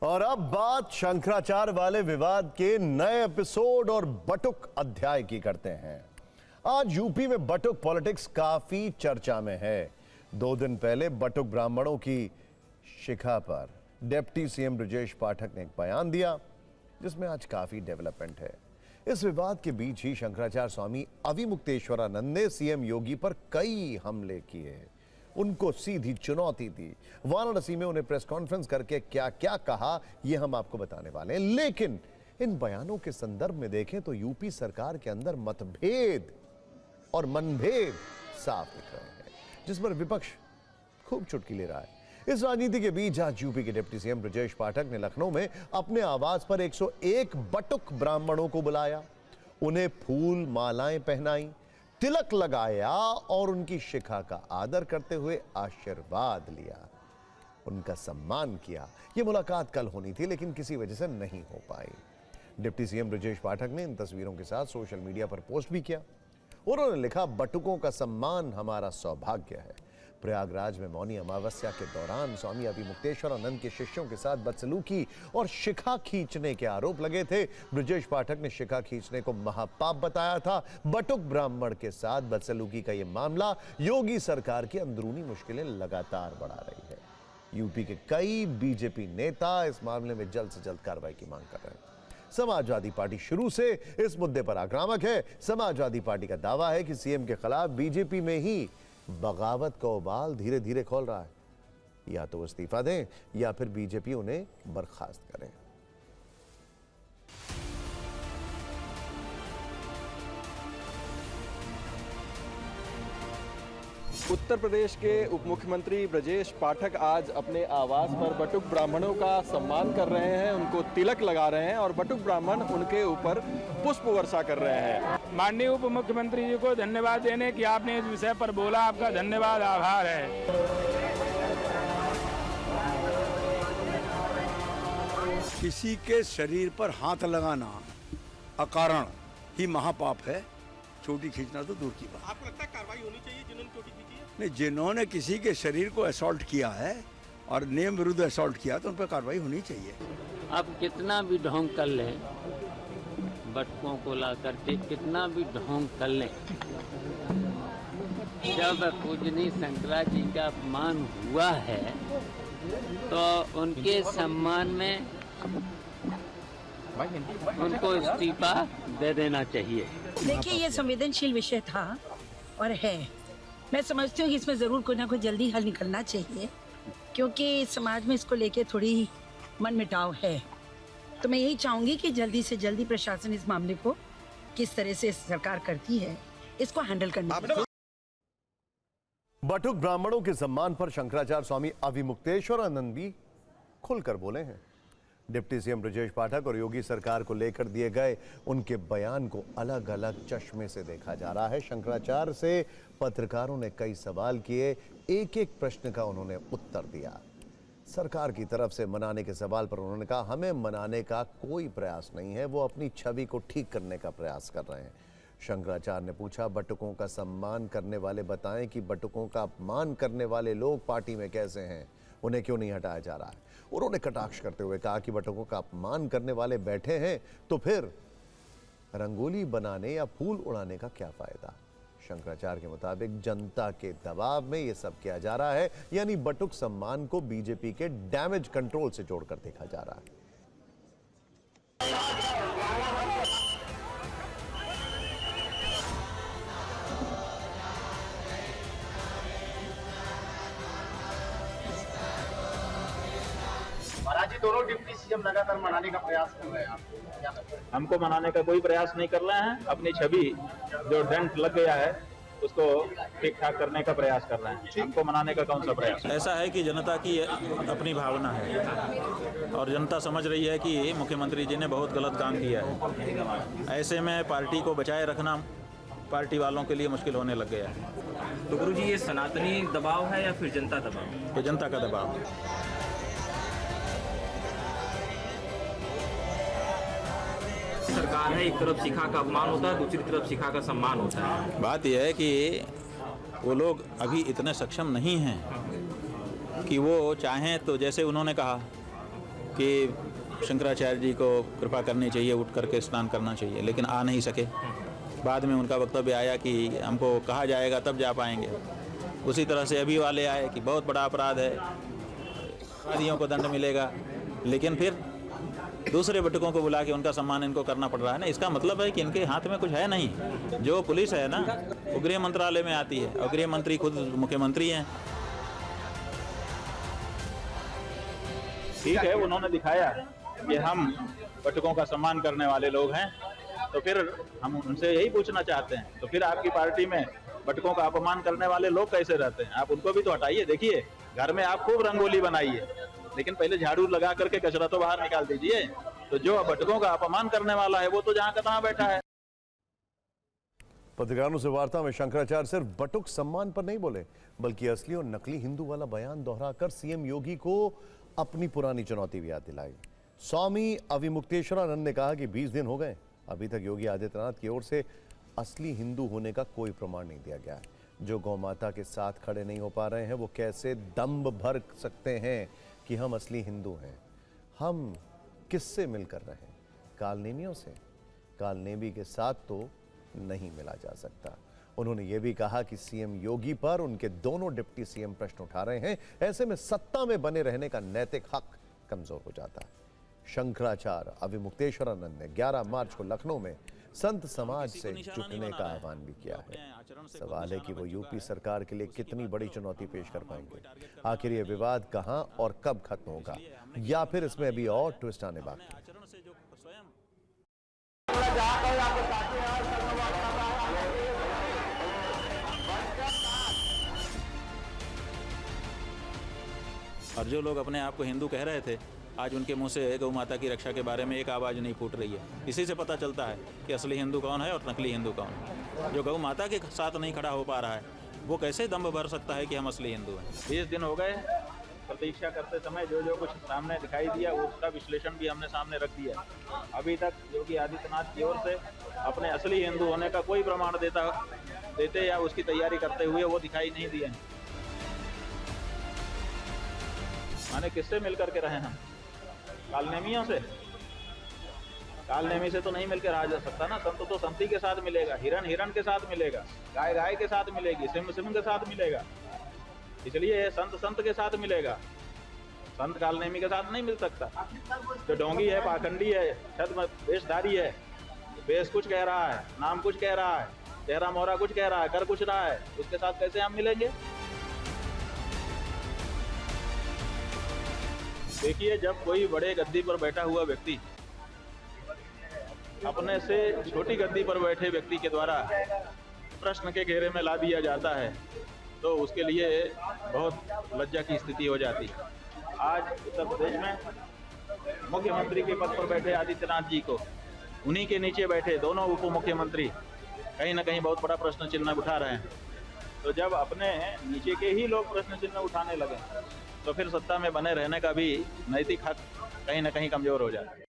और अब बात शंकराचार्य वाले विवाद के नए एपिसोड और बटुक अध्याय की करते हैं। आज यूपी में बटुक पॉलिटिक्स काफी चर्चा में है। 2 दिन पहले बटुक ब्राह्मणों की शिखा पर डिप्टी सीएम ब्रजेश पाठक ने एक बयान दिया, जिसमें आज काफी डेवलपमेंट है। इस विवाद के बीच ही शंकराचार्य स्वामी अविमुक्तेश्वरानंद ने सीएम योगी पर कई हमले किए, उनको सीधी चुनौती दी। वाराणसी में उन्हें प्रेस कॉन्फ्रेंस करके क्या क्या कहा, यह हम आपको बताने वाले हैं। लेकिन इन बयानों के संदर्भ में देखें तो यूपी सरकार के अंदर मतभेद और मनभेद साफ दिख रहे हैं, जिस पर विपक्ष खूब चुटकी ले रहा है। इस राजनीति के बीच आज यूपी के डिप्टी सीएम ब्रजेश पाठक ने लखनऊ में अपने आवास पर 101 बटुक ब्राह्मणों को बुलाया, उन्हें फूल मालाएं पहनाई, तिलक लगाया और उनकी शिखा का आदर करते हुए आशीर्वाद लिया, उनका सम्मान किया। यह मुलाकात कल होनी थी, लेकिन किसी वजह से नहीं हो पाई। डिप्टी सीएम ब्रजेश पाठक ने इन तस्वीरों के साथ सोशल मीडिया पर पोस्ट भी किया। उन्होंने लिखा, बटुकों का सम्मान हमारा सौभाग्य है। प्रयागराज में मौनी अमावस्या के दौरान स्वामी अविमुक्तेश्वरानंद के शिष्यों के साथ बदसलूकी और शिखा खींचने के आरोप लगे थे। ब्रजेश पाठक ने शिखा खींचने को महापाप बताया था। बटुक ब्राह्मण के साथ बदसलूकी का यह मामला योगी सरकार की अंदरूनी मुश्किलें लगातार बढ़ा रही है। यूपी के कई बीजेपी नेता इस मामले में जल्द से जल्द कार्रवाई की मांग कर रहे हैं। समाजवादी पार्टी शुरू से इस मुद्दे पर आक्रामक है। समाजवादी पार्टी का दावा है कि सीएम के खिलाफ बीजेपी में ही बगावत का उबाल धीरे धीरे खोल रहा है। या तो वो इस्तीफा दें या फिर बीजेपी उन्हें बर्खास्त करे। उत्तर प्रदेश के उप मुख्यमंत्री ब्रजेश पाठक आज अपने आवास पर बटुक ब्राह्मणों का सम्मान कर रहे हैं, उनको तिलक लगा रहे हैं और बटुक ब्राह्मण उनके ऊपर पुष्प वर्षा कर रहे हैं। माननीय उप मुख्यमंत्री जी को धन्यवाद देने कि आपने इस विषय पर बोला, आपका धन्यवाद, आभार है। किसी के शरीर पर हाथ लगाना अकारण ही महापाप है, चोटी खींचना तो दूर की बात। आपको लगता है कार्रवाई होनी चाहिए जिन्होंने चोटी खींची है? नहीं, जिन्होंने किसी के शरीर को असॉल्ट किया है और नियम विरुद्ध असॉल्ट किया तो उन पर कार्रवाई होनी चाहिए। अब कितना भी ढोंग कर लें, बटुकों को ला करके कितना भी ढोंग कर लें, जब पूजनीय शंकराचार्य जी का अपमान हुआ है तो उनके सम्मान में उनको इस्तीफा दे देना चाहिए। देखिए, ये संवेदनशील विषय था और है। मैं समझती हूँ कि इसमें जरूर कोई ना कोई जल्दी हल निकलना चाहिए, क्योंकि समाज में इसको लेके थोड़ी मनमुटाव है। तो मैं यही चाहूंगी कि जल्दी से जल्दी प्रशासन इस मामले को किस तरह से सरकार करती है, इसको हैंडल करना। बटुक ब्राह्मणों के सम्मान पर शंकराचार्य स्वामी अविमुक्तेश्वरानंद भी खुलकर बोले हैं। डिप्टी सीएम ब्रजेश पाठक और योगी सरकार को लेकर दिए गए उनके बयान को अलग अलग चश्मे से देखा जा रहा है। शंकराचार्य से पत्रकारों ने कई सवाल किए, एक एक प्रश्न का उन्होंने उत्तर दिया। सरकार की तरफ से मनाने के सवाल पर उन्होंने कहा, हमें मनाने का कोई प्रयास नहीं है, वो अपनी छवि को ठीक करने का प्रयास कर रहे हैं। शंकराचार्य ने पूछा, बटुकों का सम्मान करने वाले बताएं कि बटुकों का अपमान करने वाले लोग पार्टी में कैसे हैं, उन्हें क्यों नहीं हटाया जा रहा है। उन्होंने कटाक्ष करते हुए कहा कि बटुकों का अपमान करने वाले बैठे हैं तो फिर रंगोली बनाने या फूल उड़ाने का क्या फायदा। शंकराचार्य के मुताबिक जनता के दबाव में यह सब किया जा रहा है, यानी बटुक सम्मान को बीजेपी के डैमेज कंट्रोल से जोड़कर देखा जा रहा है। महाराज जी, दोनों डिप्टी सीएम लगातार मनाने का प्रयास कर रहे हैं, आपको क्या लगता है? हमको मनाने का कोई प्रयास नहीं कर रहे हैं। अपनी छवि जो डेंट लग गया है उसको ठीक ठाक करने का प्रयास कर रहे हैं। हमको मनाने का कौन सा प्रयास? ऐसा है कि जनता की अपनी भावना है और जनता समझ रही है कि मुख्यमंत्री जी ने बहुत गलत काम किया है। ऐसे में पार्टी को बचाए रखना पार्टी वालों के लिए मुश्किल होने लग गया है। तो गुरुजी, ये सनातनी दबाव है या फिर जनता दबाव? ये जनता का दबाव। सरकार है, एक तरफ शिखा का अपमान होता है, दूसरी तरफ शिखा का सम्मान होता है। बात यह है कि वो लोग अभी इतने सक्षम नहीं हैं कि वो चाहें तो, जैसे उन्होंने कहा कि शंकराचार्य जी को कृपा करनी चाहिए, उठ करके स्नान करना चाहिए, लेकिन आ नहीं सके। बाद में उनका वक्तव्य आया कि हमको कहा जाएगा तब जा पाएंगे। उसी तरह से अभी वाले आए कि बहुत बड़ा अपराध है, अपराधियों को दंड मिलेगा, लेकिन फिर दूसरे बटुकों को बुला के उनका सम्मान इनको करना पड़ रहा है ना। इसका मतलब है कि इनके हाथ में कुछ है नहीं। जो पुलिस है ना, वो गृह मंत्रालय में आती है और गृह मंत्री खुद मुख्यमंत्री हैं। ठीक है, उन्होंने दिखाया कि हम बटुकों का सम्मान करने वाले लोग हैं, तो फिर हम उनसे यही पूछना चाहते हैं, तो फिर आपकी पार्टी में बटुकों का अपमान करने वाले लोग कैसे रहते हैं? आप उनको भी तो हटाइए। देखिए, घर में आप खूब रंगोली बनाइए, लेकिन पहले झाड़ू लगा करके कचरा तो बाहर निकाल दीजिए। तो जो बटुकों का अपमान करने वाला है वो तो जहाँ का तहाँ बैठा है। पत्रकारों से वार्ता में शंकराचार्य सिर्फ बटुक सम्मान पर नहीं बोले, बल्कि असली और नकली हिंदू वाला बयान दोहराकर सीएम योगी को अपनी पुरानी चुनौती भी याद दिलाई। स्वामी अविमुक्तेश्वरानंद ने कहा कि 20 दिन हो गए, अभी तक योगी आदित्यनाथ की ओर से असली हिंदू होने का कोई प्रमाण नहीं दिया गया है। जो गौ माता के साथ खड़े नहीं हो पा रहे हैं, वो कैसे दम्भ भर सकते हैं कि हम असली हिंदू हैं? हम किससे मिलकर रहे? कालनेमियों से? कालनेमी के साथ तो नहीं मिला जा सकता। उन्होंने ये भी कहा कि सीएम योगी पर उनके दोनों डिप्टी सीएम प्रश्न उठा रहे हैं, ऐसे में सत्ता में बने रहने का नैतिक हक कमजोर हो जाता है। शंकराचार्य अविमुक्तेश्वरानंद ने 11 मार्च को लखनऊ में संत समाज से जुटने का आह्वान भी किया है। सवाल है कि वो यूपी सरकार के लिए कितनी बड़ी चुनौती पेश कर पाएंगे। आखिर ये विवाद कहां और कब खत्म होगा, या फिर इसमें अभी और ट्विस्ट आने बाकी है? और जो लोग अपने आप को हिंदू कह रहे थे, आज उनके मुंह से गौ माता की रक्षा के बारे में एक आवाज़ नहीं फूट रही है। इसी से पता चलता है कि असली हिंदू कौन है और नकली हिंदू कौन है। जो गौ माता के साथ नहीं खड़ा हो पा रहा है, वो कैसे दम भर सकता है कि हम असली हिंदू हैं? 20 दिन हो गए प्रतीक्षा करते समय, जो कुछ सामने दिखाई दिया उसका विश्लेषण भी हमने सामने रख दिया। अभी तक योगी आदित्यनाथ की ओर से अपने असली हिंदू होने का कोई प्रमाण देते या उसकी तैयारी करते हुए वो दिखाई नहीं दिए। माने किससे मिलकर के रहे हम? कालनेमियों से? कालनेमी से तो नहीं मिलकर रहा जा सकता ना। संत तो संती के साथ मिलेगा, हिरण हिरण के साथ मिलेगा, गाय गाय के साथ मिलेगी, सिंह सिंह के साथ मिलेगा। इसलिए संत संत के साथ मिलेगा, संत कालनेमी के साथ नहीं मिल सकता। जो ढोंगी है, पाखंडी है, छद वेशधारी है, वेश कुछ कह रहा है, नाम कुछ कह रहा है, चेहरा मोहरा कुछ कह रहा है, कर कुछ रहा है, उसके साथ कैसे हम मिलेंगे? देखिए, जब कोई बड़े गद्दी पर बैठा हुआ व्यक्ति अपने से छोटी गद्दी पर बैठे व्यक्ति के द्वारा प्रश्न के घेरे में ला दिया जाता है, तो उसके लिए बहुत लज्जा की स्थिति हो जाती है। आज उत्तर प्रदेश में मुख्यमंत्री के पद पर बैठे आदित्यनाथ जी को, उन्हीं के नीचे बैठे दोनों उप मुख्यमंत्री कहीं ना कहीं बहुत बड़ा प्रश्न चिन्ह उठा रहे हैं। तो जब अपने नीचे के ही लोग प्रश्न चिन्ह उठाने लगे, तो फिर सत्ता में बने रहने का भी नैतिक हक कहीं ना कहीं कमजोर हो जाता है।